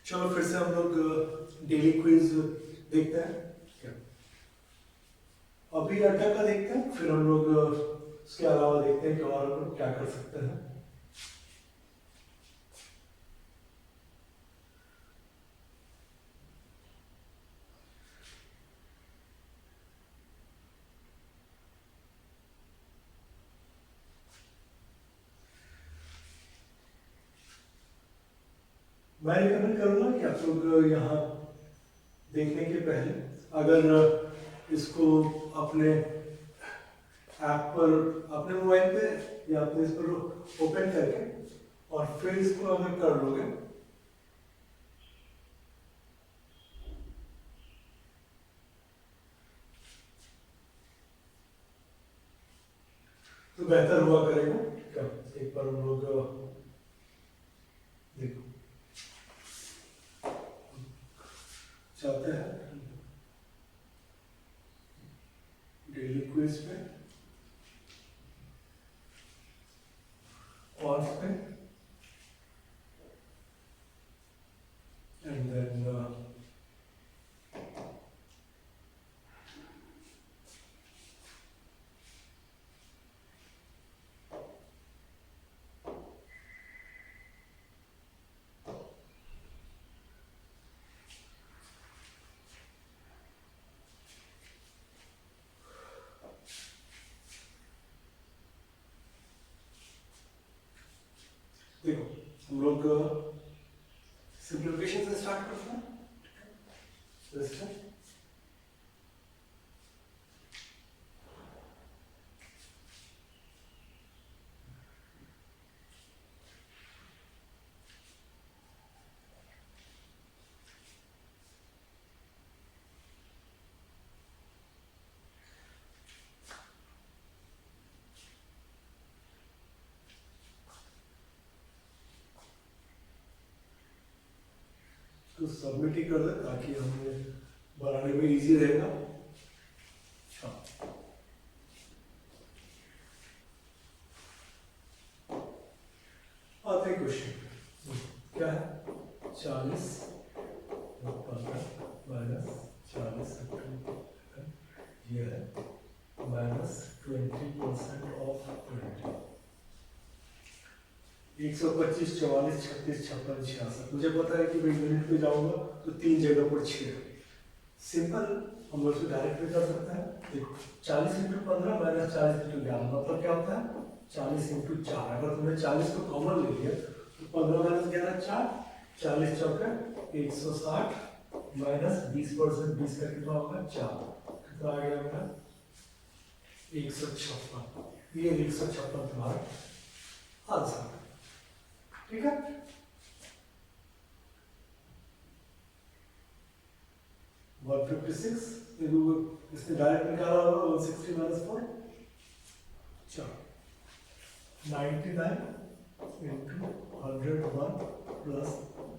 चलो फिर से हम लोग डेली क्विज देखते हैं क्या अभी अड्डा का देखते हैं, फिर हम लोग उसके अलावा देखते हैं कि और हम लोग क्या कर सकते हैं। मैं रिकमेंड करूंगा कि आप लोग यहाँ देखने के पहले अगर इसको अपने ऐप पर, अपने मोबाइल पे या अपने इस पर ओपन करके और फिर इसको अगर कर लोगे तो बेहतर हुआ करेगा क्या। एक बार हम लोग देखो चाहते हैं डेली क्विज पे और पे एंड देन देखो हम लोग सिंप्लीफिकेशन से स्टार्ट करते हैं। तो सबमिट ही कर दे ताकि हमें बनाने में इजी रहेगा। आते हैं क्वेश्चन क्या है 40 माइनस 40 ये है माइनस 20% ऑफ 20 125 44 36 56 66। मुझे पता है कि मैं यूनिट पे जाऊंगा तो 3 जगह पर 6 सिंपल हम लोग डायरेक्ट भी कर सकते हैं। देखो 40 इंटू 15 माइनस 40 इंटू 11 मतलब क्या होता है 40 इंटू 4। अगर तुमने 40 को कॉमन ले लिया तो 15 माइनस 11 4, 40 चौके 160 माइनस 20% 20 का कितना होगा 4, कितना आ गया मेरा 156। ये 156 तुम्हारा आंसर है, ठीक है। 156 इसने डायरेक्ट निकाला होगा 160 माइनस 4 चलो 99 इंटू 101 प्लस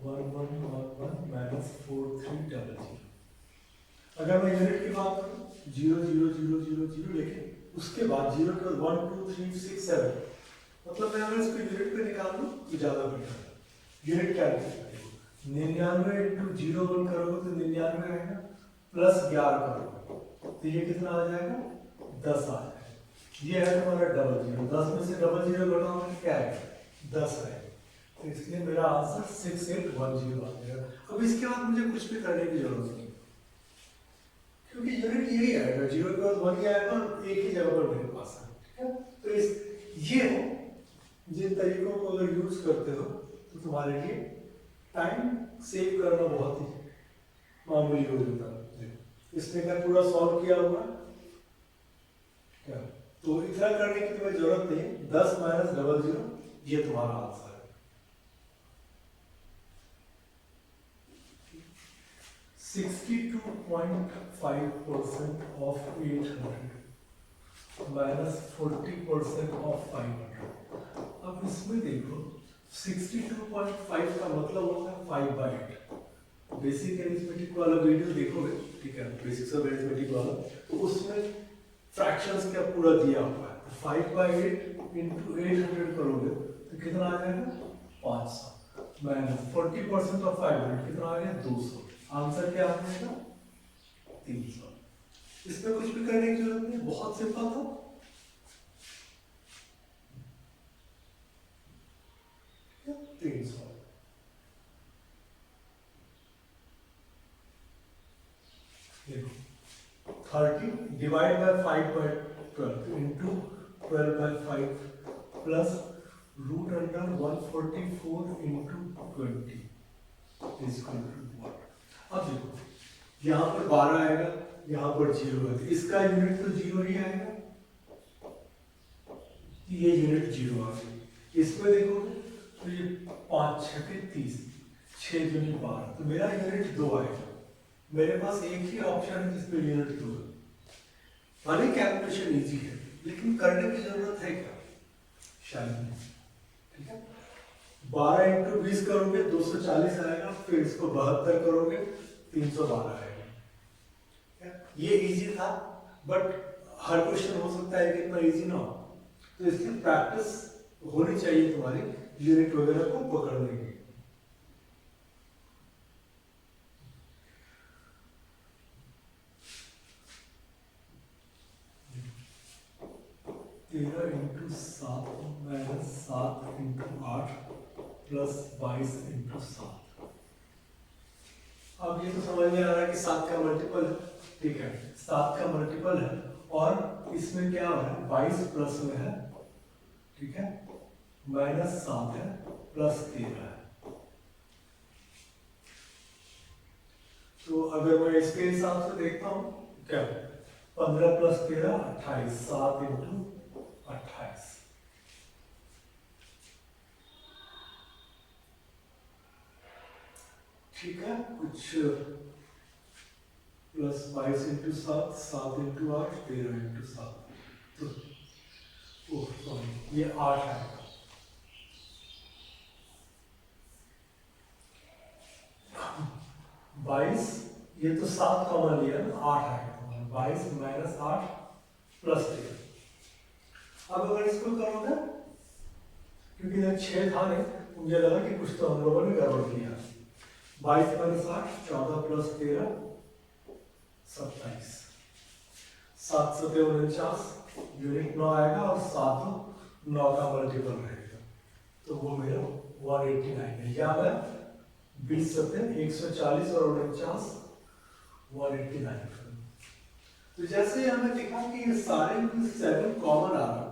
1111 माइनस 4300। अगर मैं यूनिट की बात करूँ 0 0 0 0 0 लेके उसके बाद 0 के बाद 1 2 3 6 7 मतलब मैं अगर इसको यूनिट पे निकाल लूँ तो ज़्यादा बेटर है। यूनिट क्या है 99 इंटू 0 1 करोगे तो 99 आएगा प्लस 11 करोगे तो ये कितना आ जाएगा 10 आ जाएगा। ये है तुम्हारा डबल जीरो, 10 में से डबल जीरो घटाओगे क्या आएगा 10 आएगा। तो इसलिए मेरा आंसर 6810 आ जाएगा। अब इसके बाद मुझे कुछ भी करने की जरूरत नहीं क्योंकि यूनिट यही आएगा 0 के बाद 1 ही आएगा और एक ही जगह पर मेरे पास है, ठीक है। तो इस ये जिन तरीकों को अगर यूज करते हो तो तुम्हारे लिए टाइम सेव करना बहुत ही मामूली हो जाता है। इसने क्या पूरा सॉल्व किया होगा क्या, तो इतना करने की तुम्हें जरूरत नहीं। 10 माइनस डबल जीरो ये तुम्हारा आंसर है। 62.5% ऑफ 800 माइनस 40% ऑफ 500। अब इसमें देखो 62.5 का मतलब होता है 5/8। बेसिक अरिथमेटिक वाला वीडियो देखोगे, ठीक है, बेसिक्स ऑफ अरिथमेटिक वाला, तो उसमें फ्रैक्शंस क्या पूरा दिया हुआ है। 5/8 इंटू 800 करोगे तो कितना आ जाएगा 500। माइनस 40% ऑफ 5 यूनिट कितना आ गया 200। आंसर क्या आ जाएगा 300। इसमें कुछ भी करने की जरूरत नहीं, बहुत सिंपल था। देखो 30 divide by 5 by 12 into 12 by 5 plus root under 144 into 20 is equal to 1। अब देखो यहाँ पर 12 आएगा, यहाँ पर 0 है, इसका यूनिट तो 0 ही आएगा, ये यूनिट 0 आ गई। इसमें देखोगे तो ये 5 6 30, 6 दूनी 12, तो मेरा यूनिट 2 आएगा। मेरे पास एक ही ऑप्शन है जिसमें यूनिट 2 है। माने कैलकुलेशन इजी है, लेकिन करने की जरूरत है क्या, शायद नहीं। ठीक है, 12 इंटू 20 करोगे 240 आएगा, फिर इसको 72 करोगे 312 आएगा। ये इजी था, बट हर क्वेश्चन हो सकता है कि इतना इजी ना हो, तो इसकी प्रैक्टिस होनी चाहिए तुम्हारी यूनिट वगैरह को पकड़ने की। तेरह into 7 minus 7 into 8 plus 22 into 7। अब ये तो समझ में आ रहा है कि 7 का मल्टीपल है। ठीक है, 7 का मल्टीपल है और इसमें क्या है 22 प्लस में है, ठीक है, माइनस 7 है प्लस 13 है। तो अगर मैं इसके हिसाब से देखता हूँ क्या 15 प्लस 13 28, 7 इंटू 28। ठीक है, कुछ प्लस 22 इंटू 7, 7 इंटू 8, 13 इंटू 7, तो ओह सॉरी ये 8 है। बाईस, ये तो 7 कॉमन लिया ना, 8 आएगा, 22 माइनस 8 प्लस 13। अब अगर इसको करोगे, क्योंकि इधर 6 था नहीं, मुझे लगा कि कुछ तो हम लोगों ने गड़बड़ किया। 22 माइनस 8 14 प्लस 13 27, 7 सते 49, यूनिट 9 आएगा और 7 9 का मल्टीपल रहेगा, तो वो मेरा 189 है। या मैं 20 सते 140 और 49 189। तो जैसे हमें दिखा कि ये सारे 7 कॉमन आ रहा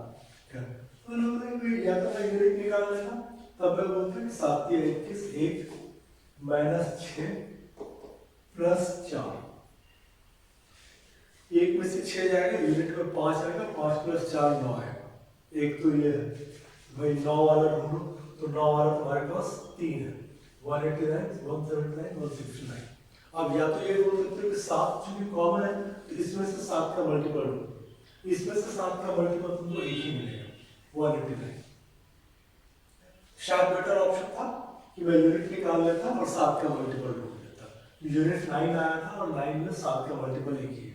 है, तो लोगों या तो मैं यूनिट निकाल लेना, तब मैं बोलता हूँ 7 या 21 1 माइनस 6 प्लस 4, 1 में से 6 जाएगा, यूनिट में 5 आएगा, 5 प्लस 4 9 आएगा। एक तो ये है भाई 9 वाला ढूंढो, तो 9 वाला तुम्हारे पास 3 है, 189 179 169। अब या तो ये बोल सकते हो कि 7 चूंकि कॉमन है तो इसमें से 7 का मल्टीपल ढूंढो, इसमें से 7 का मल्टीपल तुमको एक ही मिलेगा 189। शायद बेटर ऑप्शन था कि मैं यूनिट निकाल लेता और 7 का मल्टीपल ढूंढ लेता। यूनिट 9 आया था और 9 में 7 का मल्टीपल एक ही है।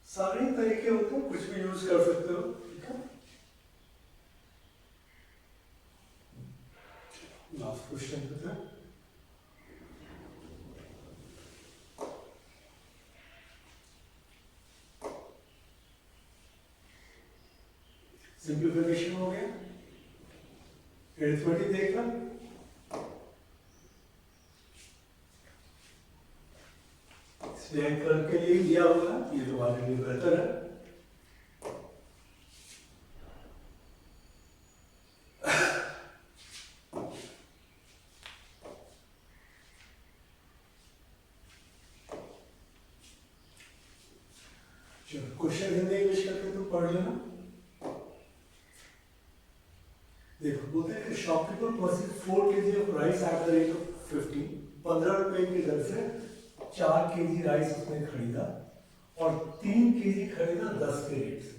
सारे तरीके होते हैं, कुछ भी यूज कर सकते हो। ठीक है, लास्ट क्वेश्चन पे था, सिंप्लीफिकेशन हो गया, एरिथमेटिक देखना, करके लिए दिया होगा, ये तुम्हारे लिए बेहतर है। चलो क्वेश्चन हिंदी इंग्लिश करके तुम पढ़ लेना। देखो बोलते हैं shopkeeper purchase 4 kg of rice at the rate of 15 रुपए की दर से 4 kg राइस उसने खरीदा और 3 kg खरीदा 10 के रेट से,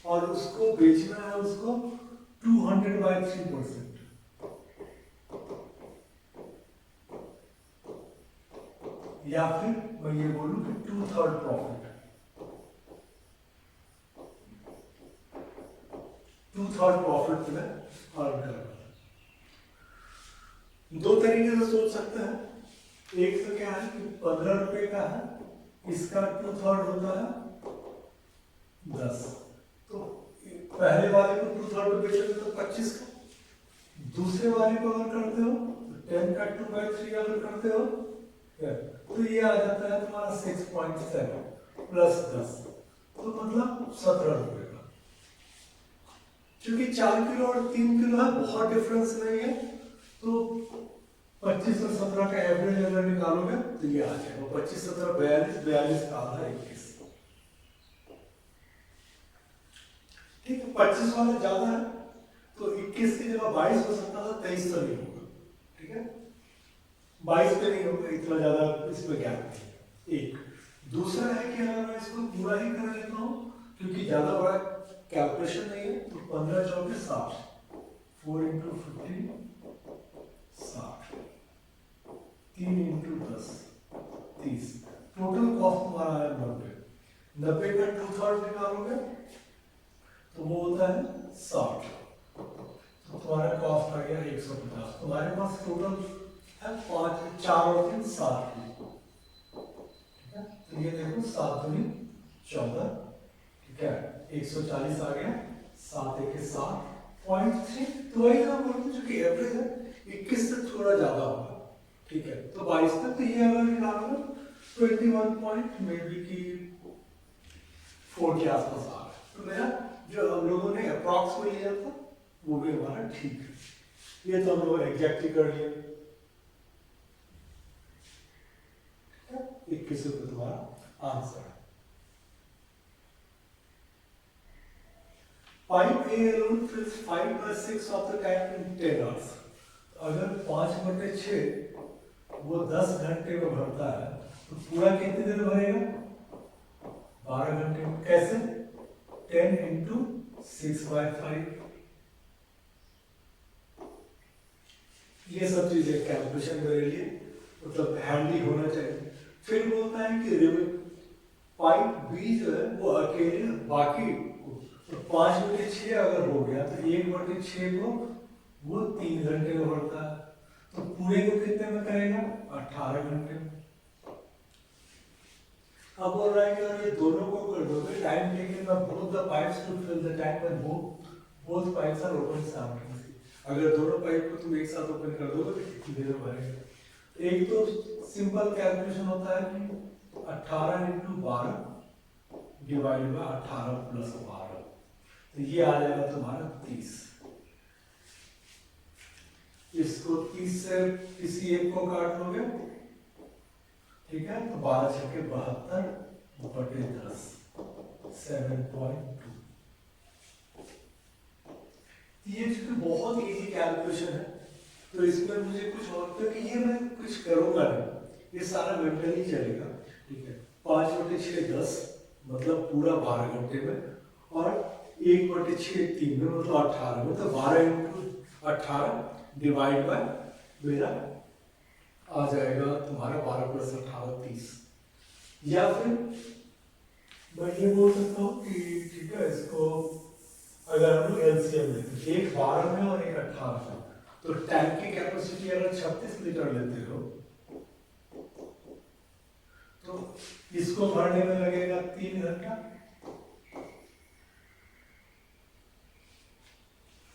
और उसको बेचना है उसको 200/3%, या फिर मैं ये बोलूं कि 2/3 प्रॉफिट। 2/3 प्रॉफिट तुम्हें अर्न करना है। दो तरीके से सोच सकते हैं। एक तो क्या है कि 15 रुपए का है, इसका 2/3 होता है 10, तो पहले वाले को 2/3 पे बेचोगे तो 25 का, दूसरे वाले को अगर करते हो 10 का 2/3 अगर करते हो तो ये आ जाता है तुम्हारा 6.7 प्लस 10, तो मतलब 17 रुपए का। क्योंकि 4 किलो और 3 किलो है, बहुत डिफरेंस नहीं है, तो 25 और 17 का एवरेज अगर निकालोगे तो ये आ जाएगा 25 17 42, 42 का आधा 21। ठीक है, 25 वाला ज्यादा है तो 21 की जगह 22 हो सकता था, 23 तो नहीं होगा। ठीक है, 22 पे नहीं होगा, इतना ज्यादा इसमें गैप नहीं। एक दूसरा है कि अगर मैं इसको पूरा ही कर लेता हूँ, क्योंकि ज्यादा बड़ा कैलकुलेशन नहीं है, तो 15 चौके 60, 4 इंटू 15 60, 3 इंटू 10 30, टोटल कॉस्ट तुम्हारा है 90। 90 का 2/3 निकालोगे तो वो होता है 60, तो तुम्हारा कॉस्ट आ गया 150। तुम्हारे पास टोटल है 5 4 और 3 7, ठीक है, तो ये देखो 7 दूनी 14, ठीक है, 140 आ गया, 7 1 7.3, तो वही हम बोलते हैं जो कि एवरेज है 21 से थोड़ा ज्यादा होगा। ठीक है, तो 22 तक, तो ये अगर निकालोगे 21 पॉइंट मे बी की 4 के आसपास आ रहा है। तो मेरा जो हम लोगों ने अप्रॉक्स में लिया था वो भी हमारा ठीक है। ये तो हम लोग एग्जैक्ट ही कर लिए। 21 रुपये तुम्हारा आंसर है। Pipe A alone fills 5/6 of the tank in 10 hours. अगर 5/6 वो 10 घंटे में भरता है तो पूरा कितने देर भरेगा? 12 घंटे में। कैसे? 10 इंटू 6/5। ये सब चीजें कैलकुलेशन मेरे लिए मतलब हैंडी होना चाहिए। फिर बोलता है कि पाइप बी जो है वो अकेले बाकी तो 5/6 अगर हो गया तो 1/6 को वो 3 घंटे में भरता है, तो पूरे को कितने में करेगा? 18 घंटे में। अब बोल रहा है कि अगर ये दोनों को कर दोगे, time taken by both the pipes to fill the tank when both pipes are open simultaneously. अगर दोनों पाइप को तुम एक साथ ओपन कर दोगे तो कितनी देर में भरेगा? एक तो सिंपल कैलकुलेशन होता है कि 18 इंटू 12 डिवाइड बाय 18 प्लस 12, तो ये आ जाएगा तुम्हारा 30। इसको 30 से किसी एक को काट लोगे, ठीक है, तो 12 छक्के 72/10 7.2। ये चूंकि बहुत इजी कैलकुलेशन है तो इसमें मुझे कुछ और, क्योंकि ये मैं कुछ करूंगा नहीं, ये सारा मेंटली चलेगा। ठीक है, 5/6 10 मतलब पूरा 12 घंटे में, और 1/6 3 में मतलब 18 में, तो 12 इंटू 18 डिवाइड बाय मेरा आ जाएगा तुम्हारा 12 प्लस 18 30। या फिर मैं ये बोल सकता हूँ कि ठीक है, इसको अगर हम लोग एलसीएम लेते हैं, एक 12 में और एक 18 में, तो टैंक की कैपेसिटी अगर 36 लीटर लेते हो तो इसको भरने में लगेगा 3 घंटा,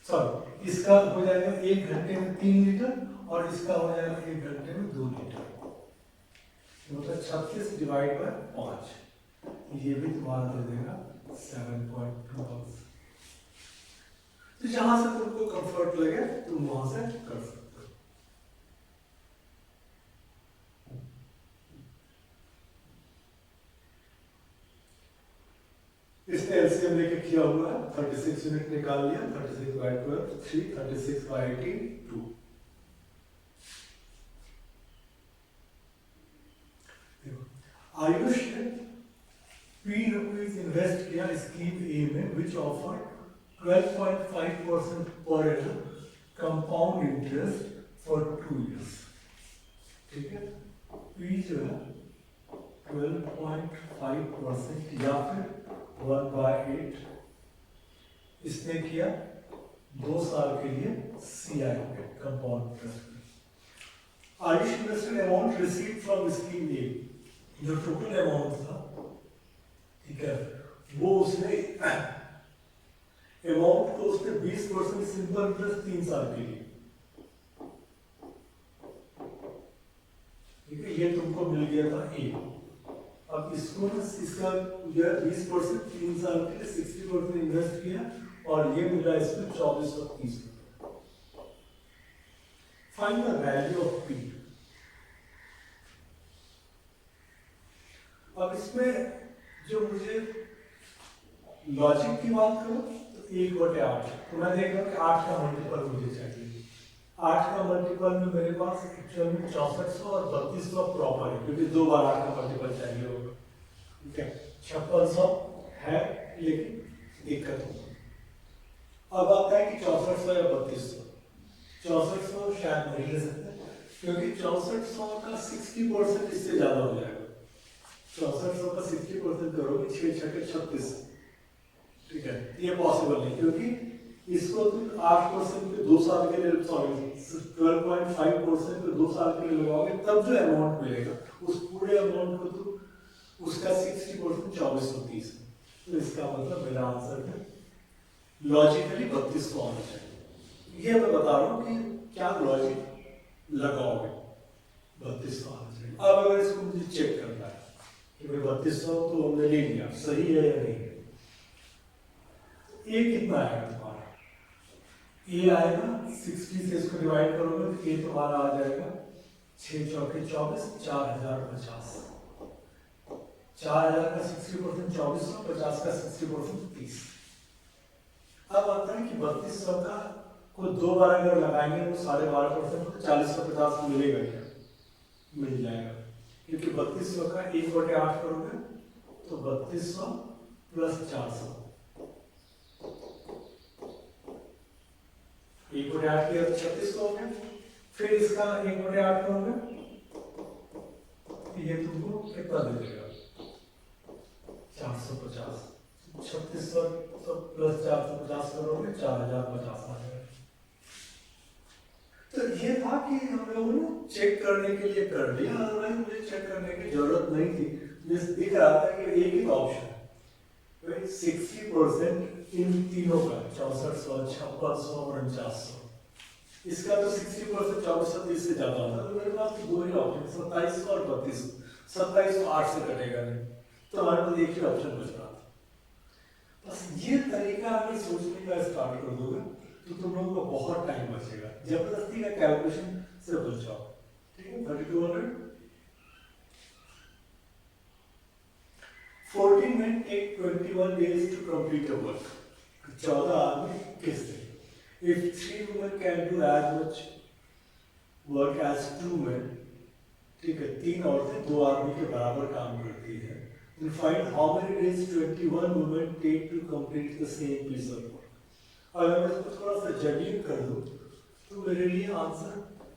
सॉरी इसका हो जाएगा 1 घंटे में 3 लीटर और इसका हो जाएगा 1 घंटे में 2 लीटर, मतलब 36 डिवाइड बाय 5, ये भी तुम्हारा दे देगा 7.2 आवर्स। तो जहां से तुमको कंफर्ट लगे तुम वहां से कर सकते हो। इसने एलसीएम लेके किया हुआ है, 36 यूनिट निकाल लिया, 36/12 3, 36/18 2। आयुष ने ₹P इन्वेस्ट किया स्कीम ए में, which offer 12.5% per annum compound interest for 2 years। ठीक है, P जो है 12.5% या फिर 1/8 इसने किया 2 साल के लिए CI हो गया, compound interest. Ayush invested amount receive from scheme A, जो टोटल अमाउंट था, ठीक है, वो उसने अमाउंट को उसने 20% सिंपल इंटरेस्ट 3 साल के लिए, ठीक है, ये तुमको मिल गया था ए। अब इसको ना इसका 20% 3 साल के लिए 60% इन्वेस्ट किया और ये मिला इसमें 2430। Find the value of P. अब इसमें जो मुझे लॉजिक की बात करो तो 1/8, तो मैं देख रहा हूँ कि 8 का मल्टीपल मुझे चाहिए। 8 का मल्टीपल में मेरे पास एक्चुअल में 6400 और 3200 प्रॉपर है, क्योंकि 2 बार 8 का मल्टीपल चाहिए होगा, ठीक है। 5600 है, लेकिन दिक्कत होगी। अब आता है कि 6400 या 3200। 6400 शायद नहीं ले सकते, क्योंकि 6400 का 60% इससे ज्यादा हो जाएगा। 6400 का 60% करोगे 6 6 के 36, ठीक है, ये पॉसिबल नहीं, क्योंकि इसको तुम 8% पे 2 साल के लिए, सॉरी 12.5% पे 2 साल के लिए लगाओगे, तब जो अमाउंट मिलेगा उस पूरे अमाउंट को तुम उसका 60% 2430 है। तो इसका मतलब मेरा आंसर है लॉजिकली 3200 आना चाहिए। ये मैं बता रहा हूँ कि क्या लॉजिक लगाओगे, 3200 आना चाहिए। अब अगर इसको मुझे चेक करना है कि भाई 3200 तो हमने ले लिया, सही है या नहीं है, ए कितना आएगा तुम्हारा? ए आएगा 60 से इसको डिवाइड करोगे तो ए तुम्हारा आ जाएगा 6 चौके 24, 4050। 4000 का 60% 2400, 50 का 60% 30। अब आता है कि 3200 का को 2 बार अगर लगाएंगे तो 12.5% तो 4050 मिलेगा क्या? मिल जाएगा, क्योंकि 3200 का 1/8 करोगे तो 3200 प्लस 400, 1/8 किया तो 3600 हो गया। फिर इसका 1/8 करोगे ये तुमको कितना दे देगा? 450। 3600 प्लस 450 करोगे 4050 आ जाएगा। तो ये था कि हम लोगों ने चेक करने के लिए कर लिया, अदरवाइज मुझे चेक करने की जरूरत नहीं थी। मुझे दिख रहा था कि एक ही ऑप्शन है 60% इन तीनों का, 6400, 5600 और 4900। इसका तो 60% 2430 से ज्यादा होता है, तो मेरे पास तो 2 ही ऑप्शन, 2700 और 3200। 2700 8 से कटेगा नहीं, तो हमारे पास एक ही ऑप्शन बच रहा था। बस ये तरीका अगर सोचने का स्टार्ट कर दोगे तो तुम लोगों को बहुत टाइम बचेगा, जबरदस्ती का कैलकुलेशन से बच जाओ, ठीक है। 3200 14 men take 21 days to complete a work. 14 आदमी 21 दिन। If 3 women can do as much work as 2 men, ठीक है, 3 औरतें 2 आदमी के बराबर काम करती है, then find how many days 21 women take to complete the same piece of work. अगर मैं इसको थोड़ा सा जटिल कर दूं तो मेरे लिए आंसर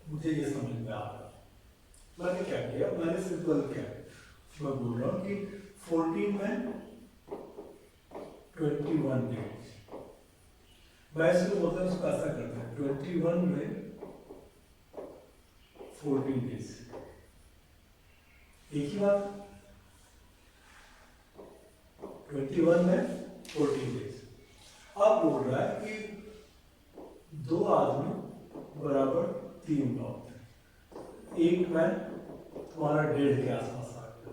मुझे ये समझ में आ रहा। मैंने क्या किया, मैंने सिंपल क्या, मैं बोल रहा हूँ कि 14 में 21 डेज, मैं इसको बोलता हूँ, उसको ऐसा करते हैं 21 में 14 डेज, एक ही बात। 21 में 14 डेज। अब बोल रहा है कि 2 आदमी बराबर 3 औरतें, एक मैन तुम्हारा 1.5 के आसपास आ गया,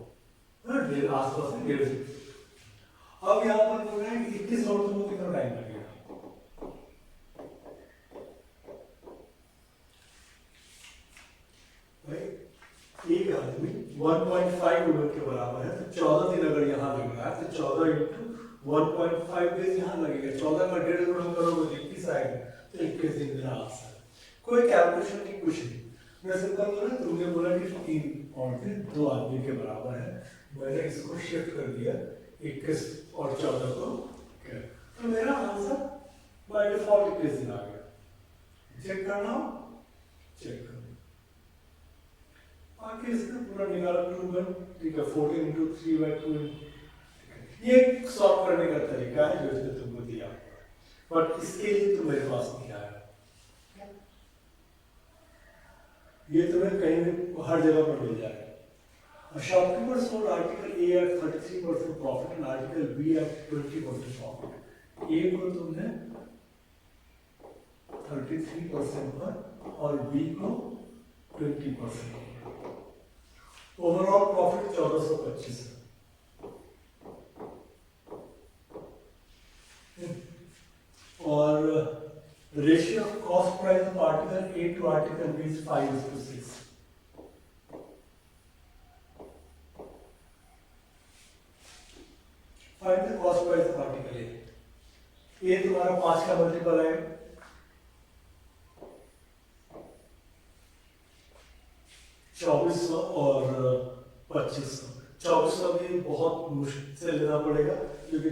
1.5 आसपास है 1.5। अब यहाँ पर बोल रहे हैं कि 21 औरतों को कितना टाइम लगेगा? भाई एक आदमी 1.5 वुमेन के बराबर है, तो 14 दिन अगर यहाँ लग रहा है तो 14 इंटू 1.5 डेज यहाँ लगेगा। 14 का 1.5 गुणा करोगे तो 21 आएगा, तो 21 दिन मेरा आंसर है। कोई कैलकुलेशन नहीं, कुछ नहीं, मैं सिंपल बोला, तुमने बोला कि 3 औरतें 2 आदमी के बराबर है, मैंने इसको शिफ्ट कर दिया 21 और 14 को, तो मेरा आंसर बाय डिफॉल्ट 21 दिन आ गया। चेक करना हो चेक करो, बाकी इसका पूरा निकाला 2 1, ठीक है, 14 इंटू 3/2। ये सॉल्व करने का तरीका है जो इसने तुमको दिया। बट इसके लिए तो मेरे पास नहीं आया, ये तुम्हें कहीं भी हर जगह पर मिल जाएगा। A shopkeeper sold article A at 33% profit and article B at 20% profit. A को तुमने 33% पर और B को 20% पर। ओवरऑल प्रॉफिट 1425 है। और ratio of cost price of article A to article B is 5:6. Find the cost price of article A. ये तुम्हारा 5 का मल्टीपल है, 2400 और 2500। 2400 भी बहुत मुश्किल से लेना पड़ेगा क्योंकि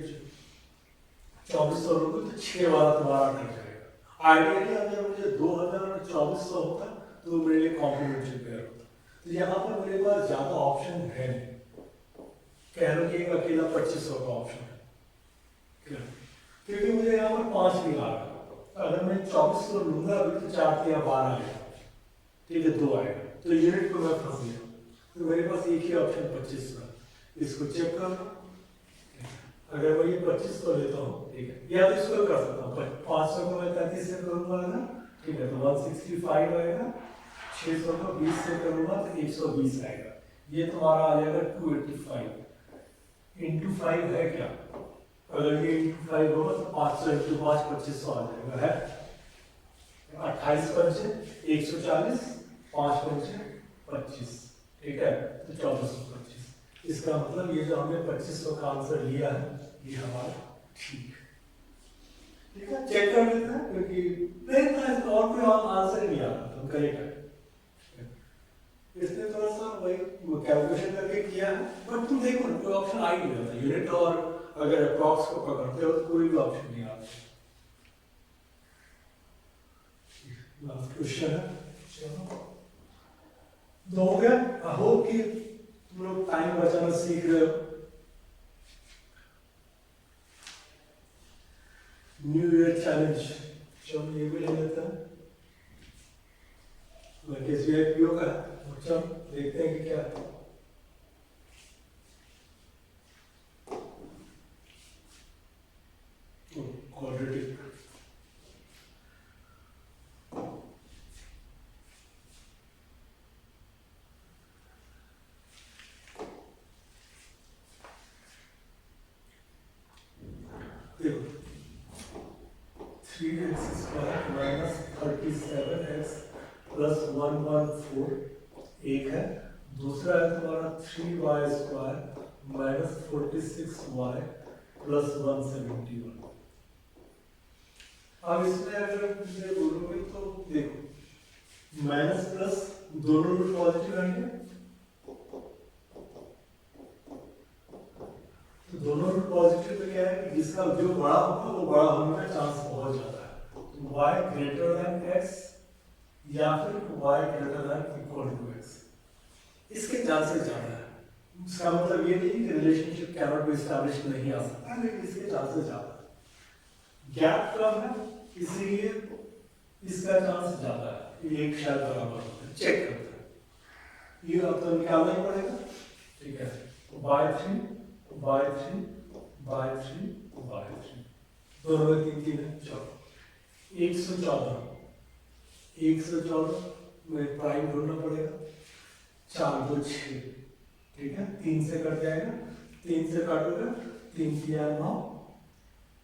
2400 रुपये तो 6 वाला तुम्हारा कट जाएगा। आइडियली अगर मुझे 2000 और 2400 होता तो मेरे लिए कॉम्प्लीमेंट्री पेयर होता। तो यहाँ पर मेरे पास ज्यादा ऑप्शन है नहीं, कह लो कि एक अकेला 2500 का ऑप्शन है, क्योंकि मुझे यहाँ पर 5 नहीं आ रहा। अगर मैं 2400 लूंगा अभी तो 4 या 12 आएगा, ठीक है 2 आएगा, तो यूनिट को मैं फंस गया। तो मेरे पास एक ही ऑप्शन 2500, इसको चेक कर लो। अगर मैं ये 2500 लेता हूँ, ठीक है, या तो इसको कर सकता हूँ 500 को मैं 33 से करूँगा ना, ठीक है, तो 165 आएगा। 600 को 20 से करूँगा तो 120 आएगा। ये तुम्हारा आ जाएगा 285 इंटू 5 है क्या? अगर ये इंटू 5 होगा तो 500 इंटू 5 2500 आ जाएगा, है 28 पंचे 140, 5 पंचे 25, ठीक है, तो 1425। इसका मतलब ये जो हमने 2500 का आंसर लिया है ये हमारा ठीक है। चेक कर लेते हैं क्योंकि नहीं था और कोई आंसर नहीं आ रहा था, करेक्ट है। इसने थोड़ा सा वही कैलकुलेशन करके किया है, बट तुम देखो ना कोई ऑप्शन आ ही नहीं रहा। यूनिट और अगर अप्रॉक्स को पकड़ते हो तो कोई भी ऑप्शन नहीं आता। लास्ट क्वेश्चन है, चलो 2 हो गया। आई होप कि तुम लोग टाइम बचाना सीख रहे हो। न्यू ईयर चैलेंज, चलो ये भी ले लेते हैं। SBI PO का चलो देखते हैं कि क्या है। क्वाड्रेटिक देखो 3x² माइनस 37x प्लस 114 एक है। दूसरा है तुम्हारा 3y² माइनस 46y प्लस 171। अब इसमें अगर मुझे बोलोगे तो देखो माइनस प्लस दोनों रूट पॉजिटिव आएंगे, तो दोनों रूट पॉजिटिव में क्या है कि जिसका जो बड़ा होगा वो बड़ा होने का चांस बहुत ज्यादा है। तो y ग्रेटर देन x या फिर y greater than equal to x, इसके चांसेस ज्यादा है। इसका मतलब ये नहीं कि रिलेशनशिप कैनॉट बी एस्टैब्लिश नहीं आ सकता, लेकिन इसके चांसेस ज्यादा है। गैप कम है इसलिए इसका चांस ज्यादा है, एक शायद बराबर होता है। चेक करते हैं, ये अब तो निकालना ही पड़ेगा, ठीक है। y3 y3 y3 y3 दोनों में 3 है। चलो 114 में प्राइम ढूंढना पड़ेगा। 4 2 6, ठीक है, 3 से कट जाएगा, 3 से काटोगे 3 3 9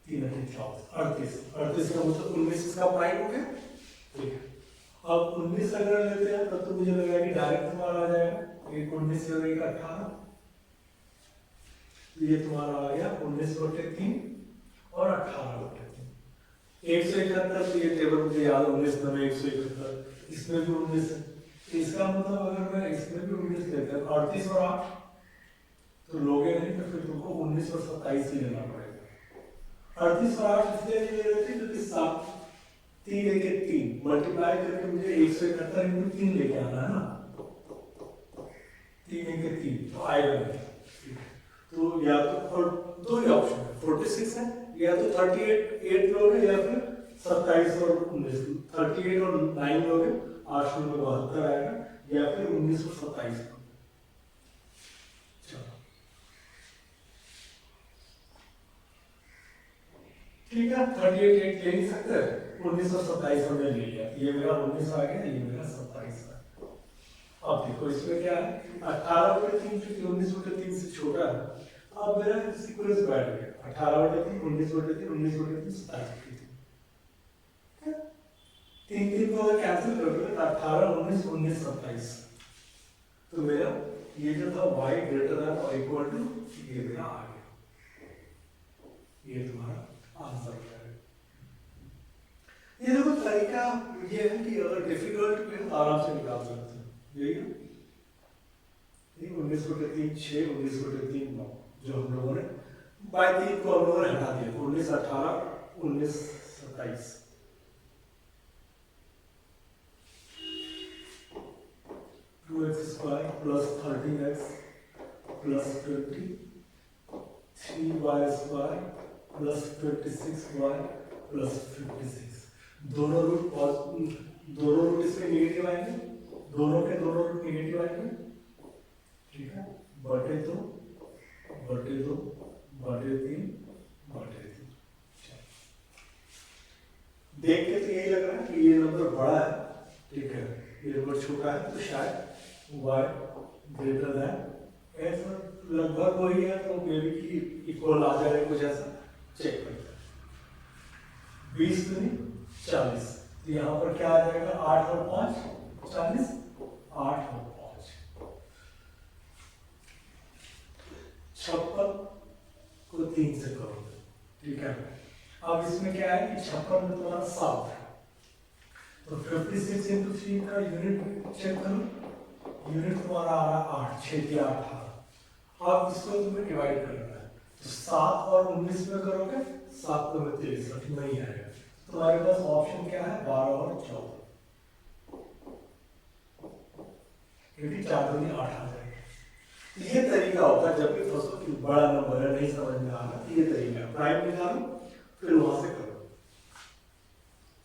3 38 38 का मतलब 19 इसका प्राइम हो गया, ठीक है। अब 19 अगर लेते हैं तब तो मुझे लगेगा कि डायरेक्ट तुम्हारा आ जाएगा 19 से 18, ये तुम्हारा आ गया 19/3 और 18/3। 171, तो ये टेबल मुझे याद है 19 में 171, इसमें भी 19 है। इसका मतलब अगर मैं इसमें भी 19 लेता हूँ 38 और 8 तो लोगे नहीं, तो फिर तुमको 19 और 27 ही लेना पड़ेगा। 38 और 8 इसलिए नहीं ले रहे थे क्योंकि 7 3 1 3 मल्टीप्लाई करके मुझे 171 इंटू 3 लेके आना है ना, 3 1 3 तो आएगा नहीं। तो या तो और दो ही ऑप्शन है 46 है या तो 38 लोगे या फिर 27 और 19, 38 और 9 लोगे 8 में 72 आएगा, या फिर 19 और 27 लोगे। चलो ठीक है, 38 8 ले नहीं सकते, 19 और 27 हमने ले लिया, ये मेरा 19 आ गया, ये मेरा 27 आ गया। अब देखो इसमें क्या है, 18/3 क्योंकि 19/3 से छोटा है, अब मेरा सीक्वेंस बैठ गया 18/3 19/3 19/3 27/3, तीन तीन को अगर कैंसिल करोगे तो 18 19 19 27, तो मेरा ये जो था y ग्रेटर देन और इक्वल टू, ये मेरा आ गया, ये तुम्हारा आंसर है। ये देखो तरीका ये है कि अगर डिफिकल्ट भी है तो आराम से निकाल सकते हो, यही है 19/3 6 19/3 9, जो हम लोगों ने बाय 3 को हम लोगों ने हटा दिया, 19 18 19 27, 2x² plus 13x plus 20, 3y² plus 26y plus 56, दोनों रूट इसमें नेगेटिव आएंगे, दोनों के दोनों रूट नेगेटिव आएंगे, ठीक है, बटे 2 बटे 2 बटे 3 बटे 3। देख के तो यही लग रहा है कि ये नंबर बड़ा है, ठीक है, ये नंबर छोटा है, तो शायद y ग्रेटर देन ऐसा लगभग वही है, तो मे बी की इक्वल आ जाएगा, कुछ ऐसा चेक करते हैं। 20 दूनी 40, तो यहाँ पर क्या आ जाएगा, 8 और 5 40, 8 और 5 56 को 3 से करोगे, ठीक है। अब इसमें क्या है कि 56 में तुम्हारा 7 है, तो 56 into 3 का यूनिट चेक करो, यूनिट तुम्हारा आ रहा है 8, 6 या 18। अब इसको तुम्हें डिवाइड करना है, तो 7 और 19 में करोगे, 7 तो 63 नहीं आएगा, तुम्हारे पास ऑप्शन क्या है, 12 और 14, क्योंकि 4 दूनी 8 आ जाएगा। ये तरीका होता है जब भी फंसो कि बड़ा नंबर है नहीं समझ में आ रहा, ये तरीका है, प्राइम निकालो फिर वहां से करो।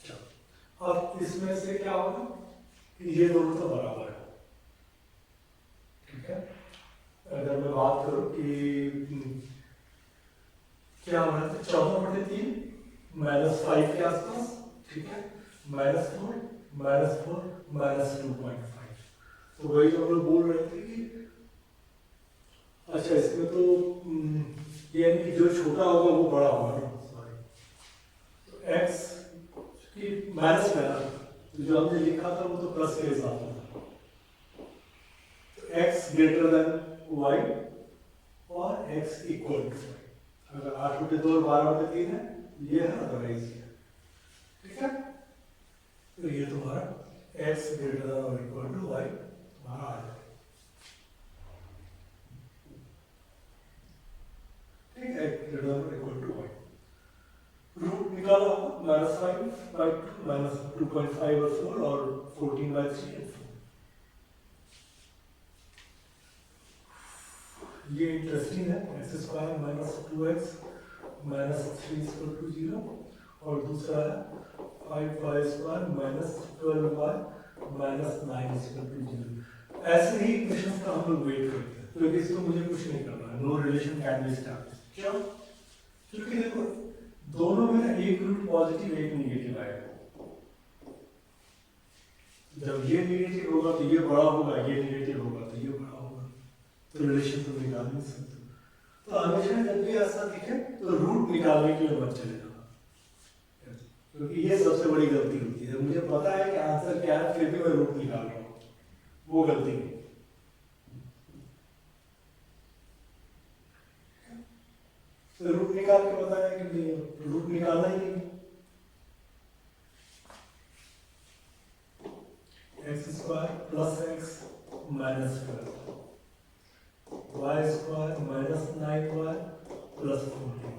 चलो अब इसमें से क्या होगा कि ये दोनों तो बराबर है, ठीक है। अगर मैं बात करूं कि क्या हो रहा है, 14/3 -5 के आसपास, ठीक है, -4 -4 -2.5, तो वही जो हम लोग बोल रहे थे कि अच्छा इसमें तो ये यानी कि जो छोटा होगा वो बड़ा होगा ना, सॉरी, तो x की माइनस में ना, तो जो हमने लिखा था वो तो प्लस के हिसाब से था, तो x ग्रेटर देन y और x इक्वल टू y, अगर 8/2 और 12/3 है ये है, अदरवाइज ये, ठीक है। तो ये तुम्हारा x ग्रेटर देन और इक्वल टू y तुम्हारा आ जाएगा, ठीक है, ग्रेटर देन और इक्वल टू y। रूट निकाला -5/2 -2.5 और 4 और 14/3 और 4। ये इंटरेस्टिंग है, x² -2x -3 = 0, और दूसरा है 5y² -12y -9 = 0। ऐसे ही क्वेश्चन का हम लोग वेट करते हैं, क्योंकि इसको मुझे कुछ नहीं करना है, no relation can be established, क्यों, क्योंकि देखो दोनों में एक रूट पॉजिटिव एक नेगेटिव आएगा, जब ये नेगेटिव होगा तो ये बड़ा होगा, ये नेगेटिव होगा तो ये बड़ा होगा, तो रिलेशन तो निकाल नहीं सकते। तो हमेशा जब भी ऐसा दिखे तो रूट निकालने के लिए मत चले जाना, क्योंकि ये सबसे बड़ी गलती होती है, मुझे पता है कि आंसर क्या है फिर भी मैं रूट निकाल रहा हूँ, वो गलती नहीं। तो रूट निकाल के बताया कि नहीं, रूट निकालना ही नहीं, x² + x - 12 y² -9y + 14।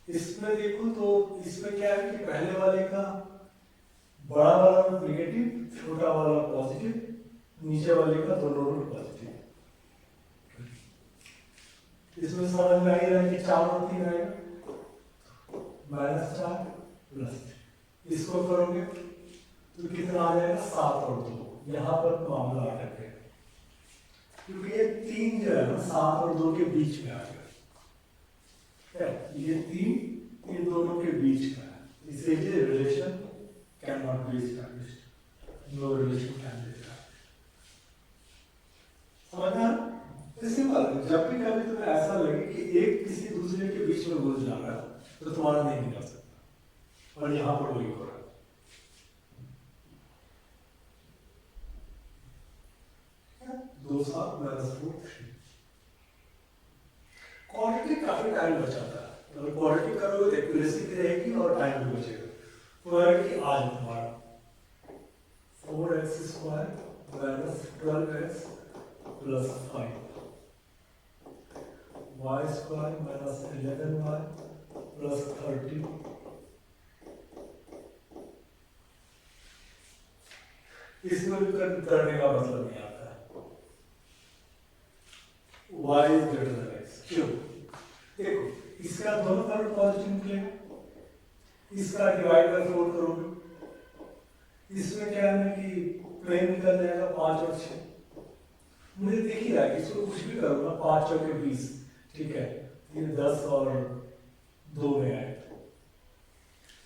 इसमें देखो तो इसमें क्या है कि पहले वाले का बड़ा वाला नेगेटिव, छोटा वाला पॉजिटिव, नीचे वाले का दोनों रूट पॉजिटिव। इसमें समझ में आ ही रहा है कि 4 और 3 आएगा, -4 प्लस, इसको करोगे तो कितना आ जाएगा 7 और 2। यहाँ पर मामला अटक गया क्योंकि ये 3 जो है ना 7 और 2 के बीच में आ गया, ये 3 इन दोनों के बीच का है, इसीलिए relation can not be established, no relation can be established. समझना? सिंपल, जब भी कभी तुम्हें ऐसा लगे कि एक किसी दूसरे के बीच में घुस जा रहा है तो तुम्हारा नहीं निकल सकता, और यहाँ पर वही हो रहा है। दो सात -4 3 क्वाड्रेटिक काफी टाइम बचाता है, अगर क्वाड्रेटिक करोगे तो एक्यूरेसी भी रहेगी और टाइम भी बचेगा। तो है कि आज तुम्हारा 4x² - 12x + 5 y² - 11y + 30 इसमें भी करने का मतलब नहीं आता है। y is greater than x, क्यों? देखो इसका दोनों तरफ पॉजिटिव निकलेगा, इसका डिवाइड बाय 4 करोगे, इसमें क्या है कि प्लेन निकल जाएगा 5 और 6। मुझे देख ही रहा है कि इसको कुछ भी करूँगा 5 और 20, ठीक है, ये 10 और 2 में आए,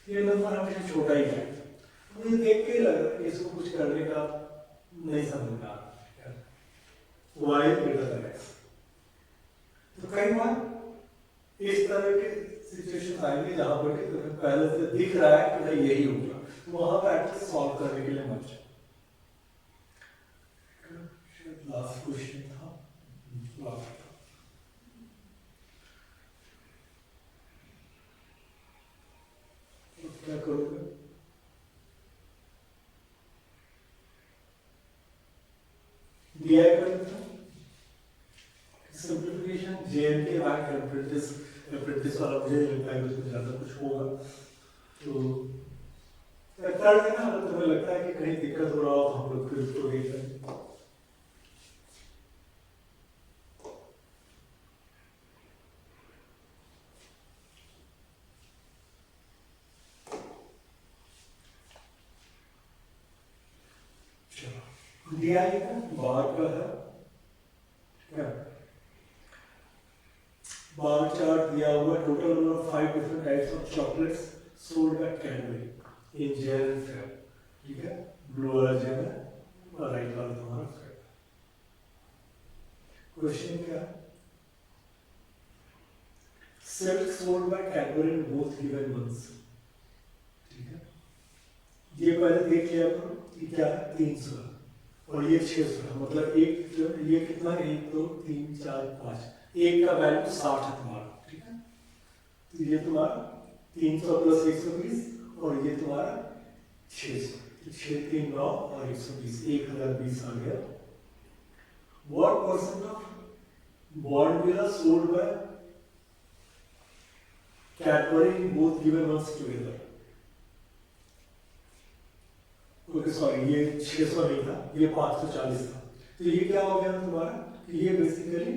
ये नंबर हमेशा छोटा ही है। मुझे देख के ही लग रहा है कि इसको कुछ करने का नहीं समझ में आ रहा, y greater than x। तो कई बार इस तरह के सिचुएशन आएंगे जहां पर कि तुम्हें पहले से दिख रहा है कि भाई यही होगा, तो वहां पर एटलीस्ट सॉल्व करने के लिए मत जाओ। लास्ट क्वेश्चन था, लास्ट तो क्या करोगे? दिया है सिंप्लीफिकेशन, जेएनके बैंक अप्रेंटिस वाला मुझे लगता है उसमें ज़्यादा कुछ होगा, तो कर देना। अगर तुम्हें लगता है कि कहीं दिक्कत हो रहा हो हम लोग फिर उसको देख लें। चलो दिया है बाहर का है क्या, बार चार्ट दिया हुआ, total number of 5 different types of chocolates sold by Cadbury in जेल एंड फेब, ठीक है, ब्लू वाला जेल है और राइट वाला तुम्हारा फेब। क्वेश्चन क्या है? Silk sold by Cadbury in both given months, ठीक है, ये पहले देख लिया करो कि क्या है, 300 और ये 600, मतलब एक ये कितना, 1 2 3 4 5, एक का वैल्यू 60 है तुम्हारा, ठीक है, तो ये तुम्हारा 300 + 120 और ये तुम्हारा 600, तो 6 3 9 और 120, 1020 आ गया। What percent of Bournvilla sold by Cadbury in both given months together? Okay sorry, ये 600 नहीं था, ये 540 था, तो ये क्या हो गया तुम्हारा, ये बेसिकली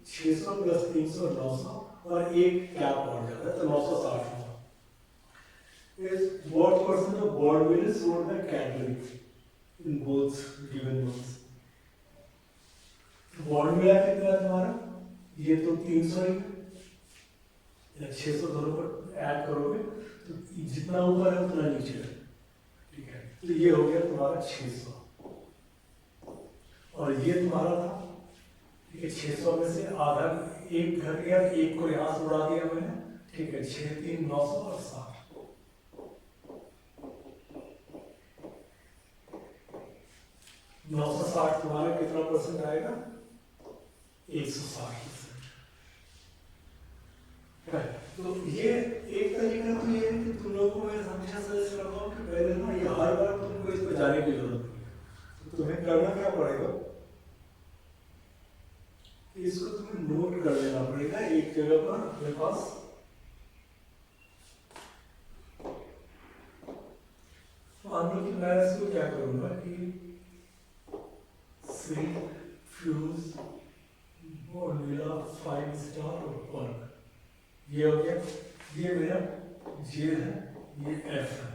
600 + 300 900 और एक गैप और जाता है, तो 960 हुआ। Is what percent of Bournville is sold by Cadbury in both given months? Bournville कितना है तुम्हारा, ये तो 300 ही है, 600 दोनों को ऐड करोगे तो जितना ऊपर है उतना नीचे है, ठीक है, तो ये हो गया तुम्हारा 600 और ये तुम्हारा था, ठीक है, 600 में से आधा एक घट गया, एक को यहाँ से उड़ा दिया मैंने, ठीक है, 6 3 900 और 60, 960 तुम्हारा कितना परसेंट आएगा, 160%। तो ये एक तरीका तो ये है कि तुम लोगों को मैं हमेशा सजेस्ट करता हूँ कि पहले ना ये हर बार तुमको इस पर जाने की जरूरत नहीं है, तो तुम्हें करना क्या पड़ेगा, इसको तुम्हें नोट कर लेना पड़ेगा एक जगह पर अपने पास। मान लो कि मैं इसको क्या करूंगा कि सिल्क फ्यूज और मिला 5 स्टार और पर्क, ये हो गया। ये मेरा जे है, ये एफ है।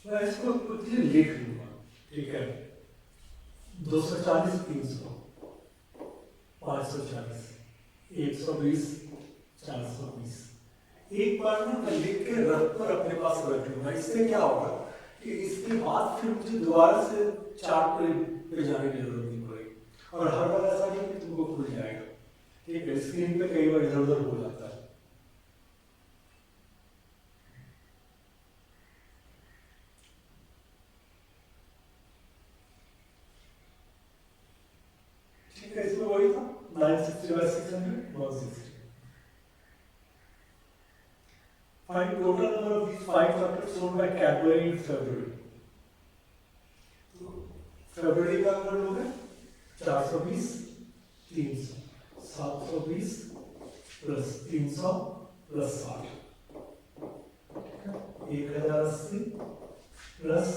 मैं इसको कुछ लिख लूंगा, ठीक है। 240, 300, 540, 120, 420। एक बार ना मैं लिख के रख कर अपने पास रख लूंगा। इससे क्या होगा कि इसके बाद फिर मुझे दोबारा से चार्ट पे जाने की जरूरत नहीं पड़ेगी, और हर बार ऐसा नहीं कि तुमको खुल जाएगा, ठीक है। स्क्रीन पे कई बार इधर उधर हो जाता है। ठीक है, इसमें वही था 960/600 160। Find total number of these 5 chocolates sold by Cadbury in February. फरवरी का अगर लोग है 420, 300, 720 प्लस 300 प्लस 60, 1080 प्लस,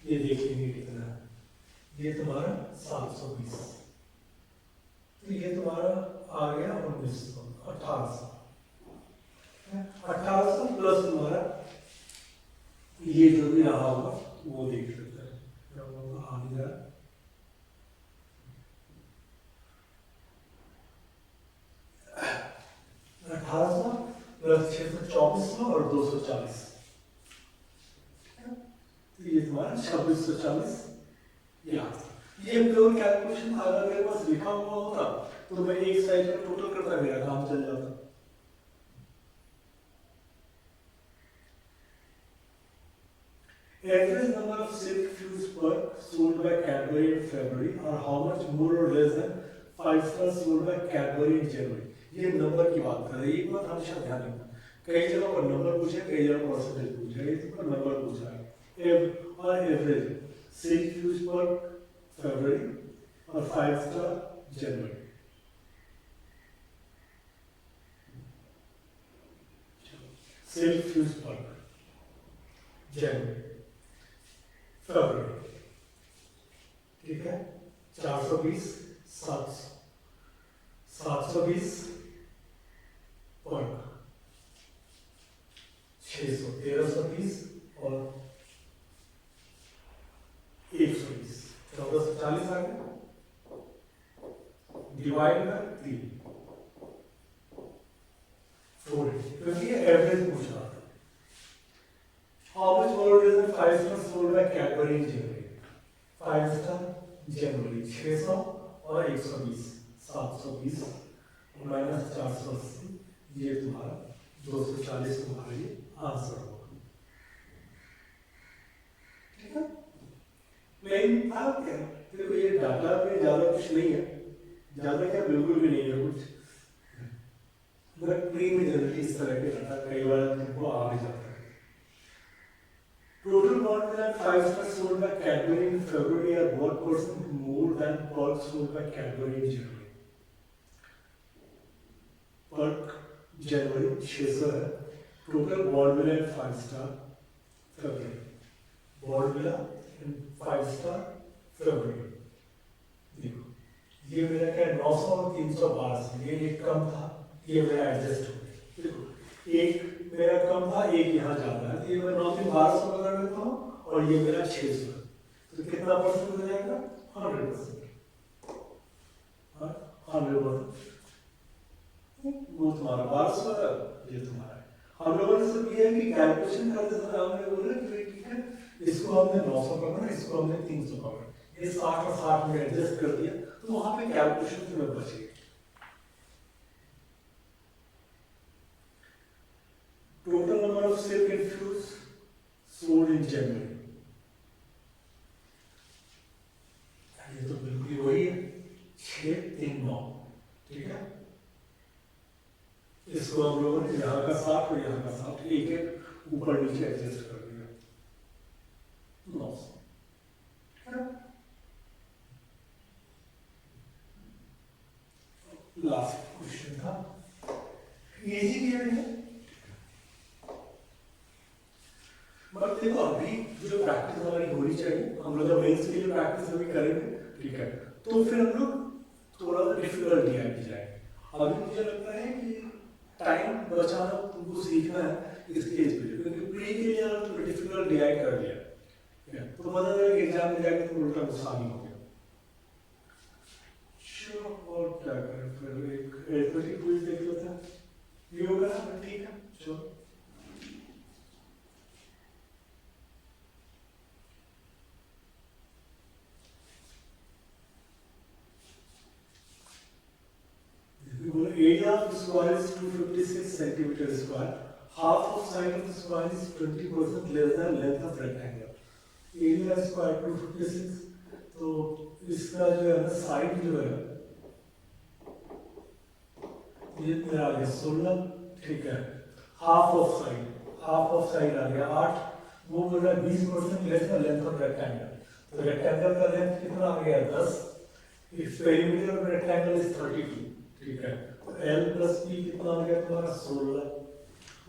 ये देख लेंगे कितना है। ये तुम्हारा 720, तो ये तुम्हारा आ गया 1900, 1800। 1800 प्लस तुम्हारा ये जो भी रहा होगा वो देख लेते हैं। आ गया 1800 प्लस 624 और 240, तो ये तुम्हारा 2640। ये प्योर कैलकुलेशन था। अगर मेरे पास लिखा हुआ होता तो मैं एक साइड में टोटल करता, मेरा काम चल जाता। Average number of silk fuse per sold by Cadbury in February, or how much more or less than 5 stars sold by Cadbury in January। ये नंबर की बात कर रहे हैं। एक बात हमेशा ध्यान रखना, कई जगह पर नंबर पूछे, कई जगह परसेंटेज पूछे, इस पर नंबर पूछा है। और एवरेज सिल्क फ्यूज पर फरवरी और 5 स्टार जनवरी। सिल्क फ्यूज पर जनवरी फरवरी, ठीक है। 420, 700, 720 पर 600, 1320 और 120, 1440 आ गया। डिवाइड कर 3, 480, क्योंकि ये एवरेज पूछ रहा था। How much more is the 5 stars sold by Cadbury in January? 5 star January 600 और 120, 720 माइनस 480, ये तुम्हारा 240 तुम्हारा ये आंसर होगा, ठीक है। लेकिन आप क्या, देखो ये डाटा पे ज्यादा कुछ नहीं है, ज्यादा क्या बिल्कुल भी नहीं है कुछ, मतलब प्री में जनरली इस तरह के डाटा कई बार तुमको आ भी जाता है। Total more than 5 stars sold by Cadbury in February, or what percent more than Perk sold by Cadbury in January? Perk January 600 है, total Bordvilla 5 star February, Bordvilla 5 star February। देखो ये मेरा क्या 900 और 312, ये एक कम था, ये मेरा एडजस्ट हो गया। देखो एक मेरा कम था, एक यहाँ ज्यादा है, तो ये मैं 900 पकड़ लेता हूँ, और ये मेरा 600, तो कितना परसेंट हो जाएगा? 100%। 100%, वो तुम्हारा 1200 है, ये तुम्हारा है। हम लोगों ने सब ये है कि कैलकुलेशन करते समय हमने बोला कि ठीक है, इसको हमने 900 पकड़ा, इसको हमने 300 पकड़ा, ये 60 और 60 में एडजस्ट कर दिया, तो वहां पे कैलकुलेशन तुम्हें बचेगी। Total number of silk and fuse sold in January, ये तो बिल्कुल वही है 639, ठीक है। इसको हम लोगों ने यहाँ का 60 और यहाँ का 60 एक एक ऊपर नीचे एडजस्ट कर दिया, 900। लास्ट क्वेश्चन था, ये ही दिया है। बट देखो अभी जो प्रैक्टिस हमारी होनी चाहिए, हम लोग जब मेंस के लिए प्रैक्टिस अभी करेंगे ठीक है, तो फिर हम लोग थोड़ा डिफिकल्ट डीआई पे जाएंगे। अभी मुझे लगता है कि टाइम बचाना तुमको सीखना है इस स्टेज पे, क्योंकि प्री के लिए तुमने डिफिकल्ट डीआई कर लिया, ठीक है, तो पता चला कि एग्जाम में जाके तुम उल्टा नुकसान ही हो गया। चलो और क्या करें, फिर एक एरिथमेटिक क्विज देख लेते हैं, ये होगा ना, ठीक है चलो। Area of the square is 256 centimeter square. Half of side of the square is 20% less than length of rectangle. Area square 256, तो इसका जो है ना साइड जो है ये मेरा आ गया 16, ठीक है, हाफ ऑफ साइड आ गया 8, वो बोल रहा है 20% less the length of rectangle, तो रेक्टेंगल का लेंथ कितना आ गया 10, if perimeter of rectangle is 32, ठीक है, तो L प्लस P कितना हो गया तुम्हारा 16,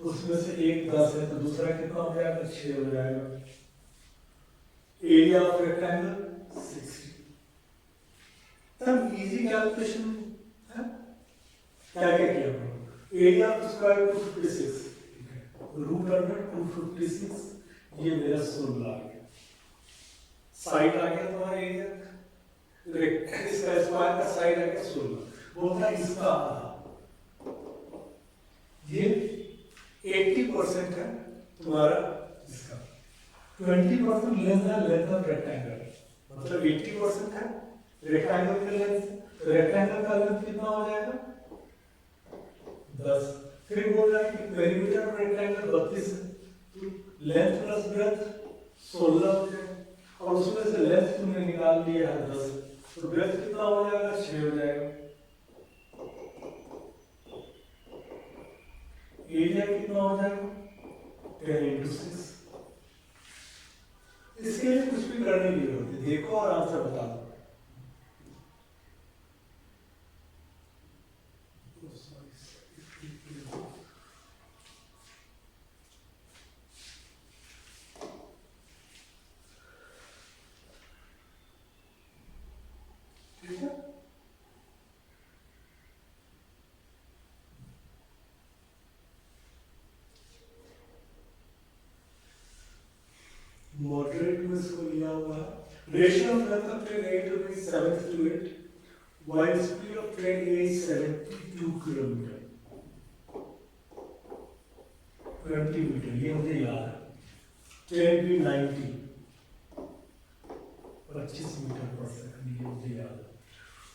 उसमें से एक 10 है तो दूसरा कितना हो जाएगा 6 हो जाएगा। एरिया ऑफ रेक्टेंगल 60, तब इजी कैलकुलेशन है, क्या क्या किया area of square 256, root under 256, ये मेरा 16 आ गया, साइड आ गया तुम्हारा एरिया, इसका स्क्वायर का साइड आ गया 16, बोलता है इसका आधा, ये 80% है तुम्हारा इसका, 20% less than length of rectangle, मतलब 80% है रेक्टेंगल का लेंथ, तो रेक्टेंगल का लेंथ कितना हो जाएगा 10, फिर बोल रहा है कि पेरीमीटर ऑफ रेक्टेंगल 32 है, तो लेंथ प्लस ब्रेड्थ 16 हो जाएगा, और उसमें से लेंथ तुमने निकाल लिया है 10, तो ब्रेड्थ कितना हो जाएगा 6 हो जाएगा। एरिया कितना हो जाएगा 10 into 6, इसके लिए कुछ भी करने की जरूरत है, देखो और आंसर बता दो। मॉडरेट में इसको लिया हुआ है, ratio of length of train A to B is 7:8, while speed of train A is 72 kilometre 20 metre, ये मुझे याद है, train B 90 25 metre per second, ये मुझे याद है।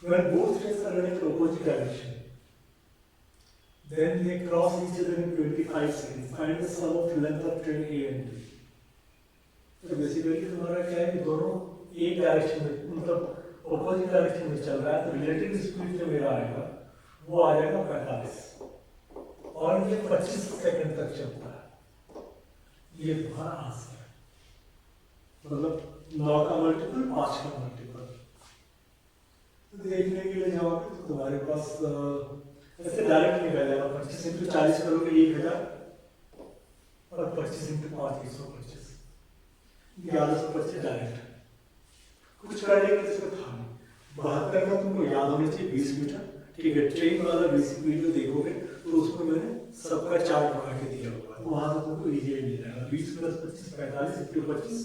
When both trains are running in opposite direction, then they cross each other in 25 seconds. Find the sum of length of train A and B. तो basically तुम्हारा क्या है कि दोनों एक डायरेक्शन में, मतलब ऑपोजिट डायरेक्शन में चल रहा है, तो रिलेटिव स्पीड जो मेरा आएगा वो आ जाएगा 45, और ये 25 सेकंड तक चलता है, ये तुम्हारा आंसर है, मतलब 9 का मल्टीपल 5 का मल्टीपल। तो देखने के लिए जवाब तो तुम्हारे पास ऐसे डायरेक्ट निकल जाएगा, 25 into 40 करोगे 1000, और 25 into 5 125, 1125 डायरेक्ट, कुछ करने के लिए इसमें था नहीं। 72 का तुमको याद होना चाहिए 20 मीटर, ठीक है, ट्रेन वाला बेसिक वीडियो देखोगे तो उसमें मैंने सबका चार्ट बना के दिया हुआ है, वहां से तुमको इजीली मिल जाएगा। 20 प्लस 25 45 into 25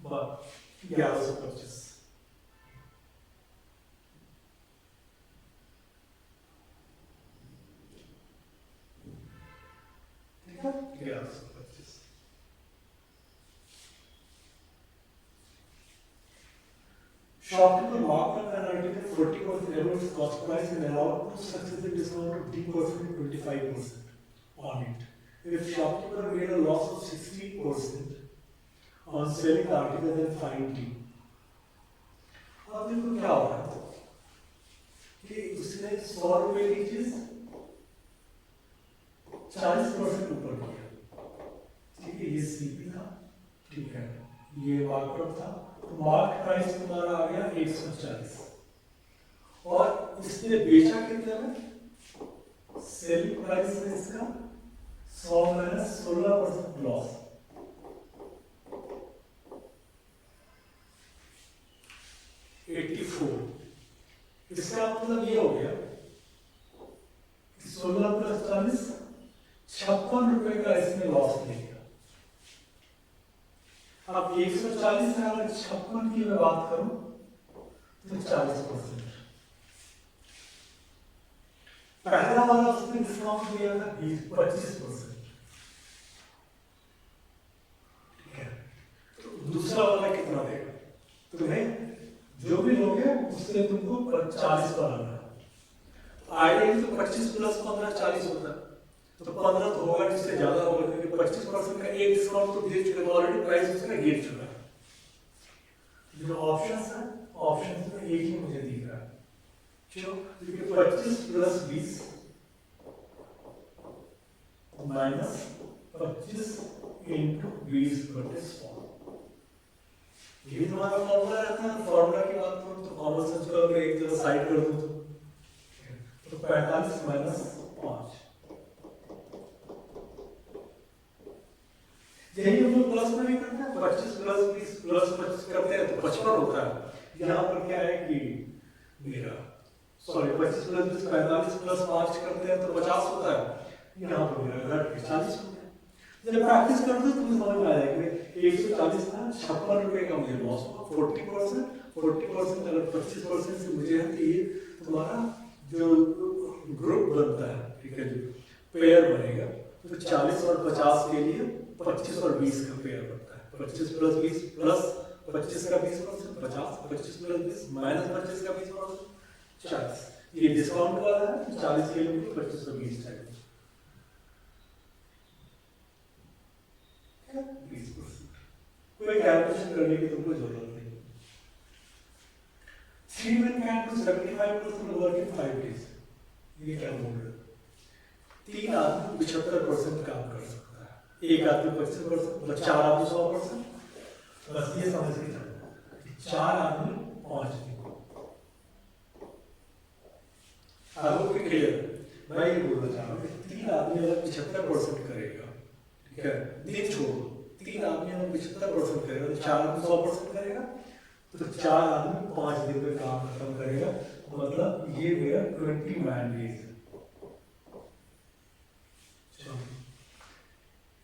1125, ठीक है 1125। Shopkeeper marked up an article 40% above its cost price and allowed no successive discount of D% and 25% on it. If shopkeeper made a loss of 60% on selling the article, then fine D. अब देखो क्या हो रहा है कि उसने 100 रुपए की चीज 40% ऊपर किया, ठीक है, ये सीपी था, ठीक है, ये मार्कअप था, तो मार्क प्राइस तुम्हारा आ गया 140, और इसने बेचा कितने में, सेलिंग प्राइस है इसका 100 माइनस 16% लॉस, 84 इसका मतलब ये हो गया कि 16 प्लस 40 ₹56 का इसमें लॉस मिलेगा। अब 140 से अगर 56 की मैं बात करूं तो 40%। पहला वाला उसने डिस्काउंट दिया था 25%। ठीक है, तो दूसरा वाला कितना देगा? तुम्हें जो भी लोगे उससे तुमको 40 पर आना है। आइडिया तो 25 प्लस 15 40 होता है, तो 15 तो होगा, इससे ज्यादा होगा क्योंकि 25% का एक डिस्काउंट तो दे चुके, ऑलरेडी प्राइस उसका गिर चुका है। जो ऑप्शंस है, ऑप्शंस में एक ही मुझे दिख रहा है, क्यों? क्योंकि 25 प्लस 20 माइनस 25 इंटू 20/100। ये तुम्हारा फॉर्मूला रहता है। फॉर्मूला की बात करूं तो कॉमन सेंस को अगर एक जगह साइड कर दूं तो 45 माइनस 5, यही हम लोग प्लस में भी करते हैं। 25 प्लस 20 प्लस 25 करते हैं तो 55 होता है। यहाँ पर क्या है कि मेरा 25 प्लस 20 45 प्लस 5 करते हैं तो 50 होता है। यहाँ पर मेरा घट के 40 होता है। जब प्रैक्टिस करते हो तो तुम्हें समझ में आ जाएगा 140 था, ₹56 का मुझे लॉस हुआ। 40% अगर 25% से मुझे है तो ये तुम्हारा जो ग्रुप बनता है, ठीक है, जो पेयर बनेगा तो 40 और 50 के लिए 25 और 20 का पेयर बनता है। 25 प्लस 20 प्लस 25 का 20%, 50, 25 प्लस 20 माइनस 25 का 20%, 40। ये डिस्काउंट वाला है, 40 के लिए 25 और 20 चाहिए, 20%। कोई कैलकुलेशन करने की तुमको जरूरत नहीं। 3 men can do 75% work in 5 days। ये क्या बोल रहे हो? 3 आदमी 75% काम कर सकता है, एक आदमी 25%, मतलब 4 आदमी 100%। बस ये समझ के चलो, 4 आदमी 5 दिन। आगे क्लियर? मैं ये बोलना चाह रहा हूँ कि 3 आदमी अगर 75% करेगा, ठीक है, दिन छोड़ो, 3 आदमी अगर 75% करेगा तो 4 आदमी 100% करेगा, तो 4 आदमी 5 दिन में काम खत्म करेगा। मतलब ये मेरा 20 man days है।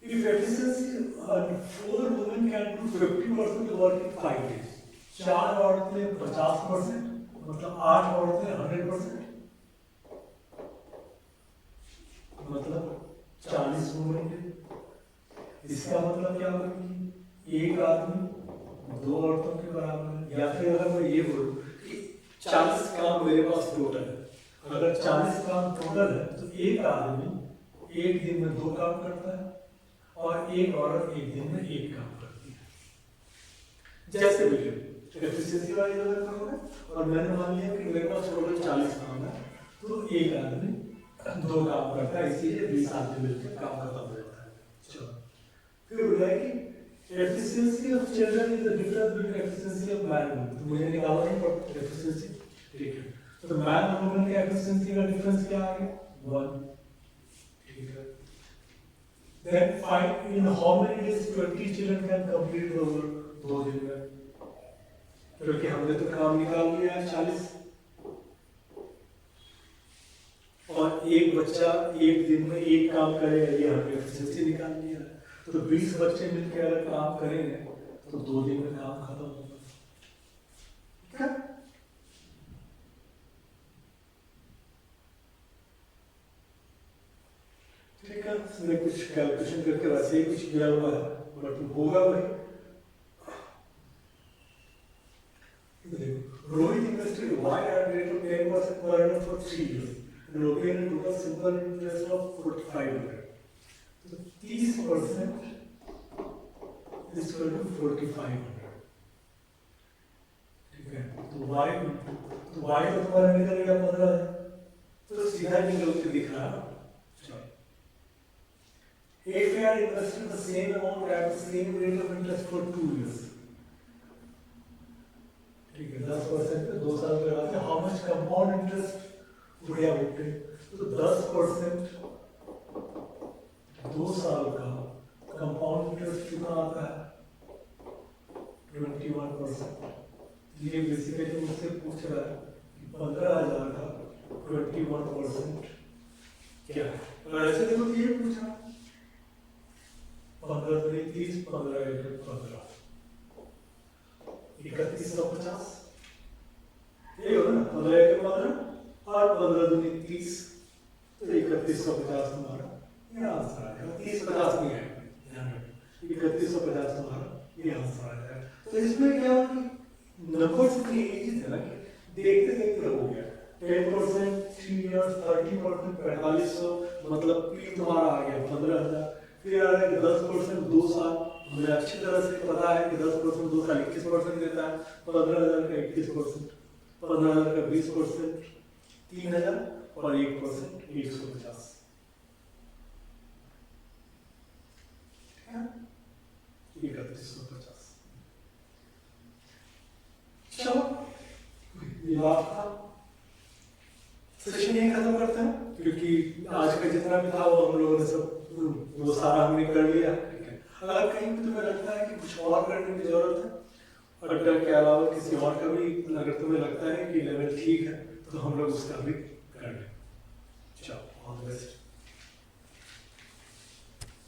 If efficiency 4 women can do 50% work in 5 days, 4 औरतें 50%, मतलब 8 औरतें 100%, मतलब 40 वुमेन। इसका मतलब क्या होगा कि एक आदमी 2 औरतों के बराबर है। या फिर अगर मैं ये बोलूं कि 40 काम मेरे पास टोटल है, अगर 40 काम टोटल है तो एक आदमी एक दिन में 2 काम करता है और एक औरत एक दिन में 1 काम करती है। जैसे भी एफिशिएंसी वाइज अगर करोगे और मैंने मान लिया कि मेरे पास टोटल 40 काम है तो एक आदमी 2 काम करता है, इसीलिए 20 आदमी मिलकर काम खत्म हो जाता है। चलो फिर बोला कि efficiency of children is the difference between efficiency of man and woman। तो मुझे निकालना ही पड़ता है efficiency, ठीक है, तो man और woman के efficiency का difference क्या आ गया? 1, ठीक है। Then find in how many days 20 children can complete the work? 2 दिन में, क्योंकि हमने तो काम निकाल लिया है 40 और एक बच्चा एक दिन में 1 काम करेगा, ये हमने efficiency निकाल लिया है। तो 20 बच्चे मिलकर अगर काम करेंगे तो 2 दिन में काम खत्म होगा। ठीक है, इसमें कुछ कैलकुलेशन करके वैसे ही कुछ किया हुआ है, बट होगा वही। Rohit invested Y at rate of 10% per annum for 3 years and obtained a total simple interest of 4,500. So 30% is equal to 4,500। ठीक है, तो Y तो तुम्हारा निकलेगा 15 है, तो सीधा निकल के दिख रहा है। If we are investing the same amount at the same rate of interest for 2 years, ठीक है, 10% पे 2 साल के बाद how much compound interest would have obtained? तो 10% 2 साल का compound interest कितना आता है? 21%। ये बेसिकली मुझसे पूछ रहा है कि 15,000 का 21% क्या है? और ऐसे देखो तो ये पूछा 15 दूनी 30, 15 एकड़ 15, 3150, ये हो ना 15 एकड़ 15 और 15 दूनी 30, तो 3150 तुम्हारा ये आंसर आ जाएगा। 30-50 नहीं आएगा, ध्यान रखो 3150 तुम्हारा ये आंसर आ जाएगा। तो इसमें क्या होगा कि नंबर्स इतनी इजी थे ना कि देखते देखते हो गया। 10% 3 years, 30% 4500, मतलब पी तुम्हारा आ गया 15,000। फिर आ रहा है 10% 2 साल, हमें अच्छी तरह से पता है कि 10% 2 साल 21% देता है। 15,000 का 21%, 15,000 का 20%, 3,000 और 1% 150। 3150। चलो ये आपका सेशन यही खत्म करते हैं, क्योंकि आज का जितना भी था वो हम लोगों ने सब वो सारा हमने कर लिया। ठीक है, अगर कहीं भी तुम्हें लगता है कि कुछ और करने की जरूरत है अड्डा के अलावा किसी और का भी, अगर तुम्हें लगता है कि लेवल ठीक है तो हम लोग उसका भी कर लें। चलो ऑल द बेस्ट।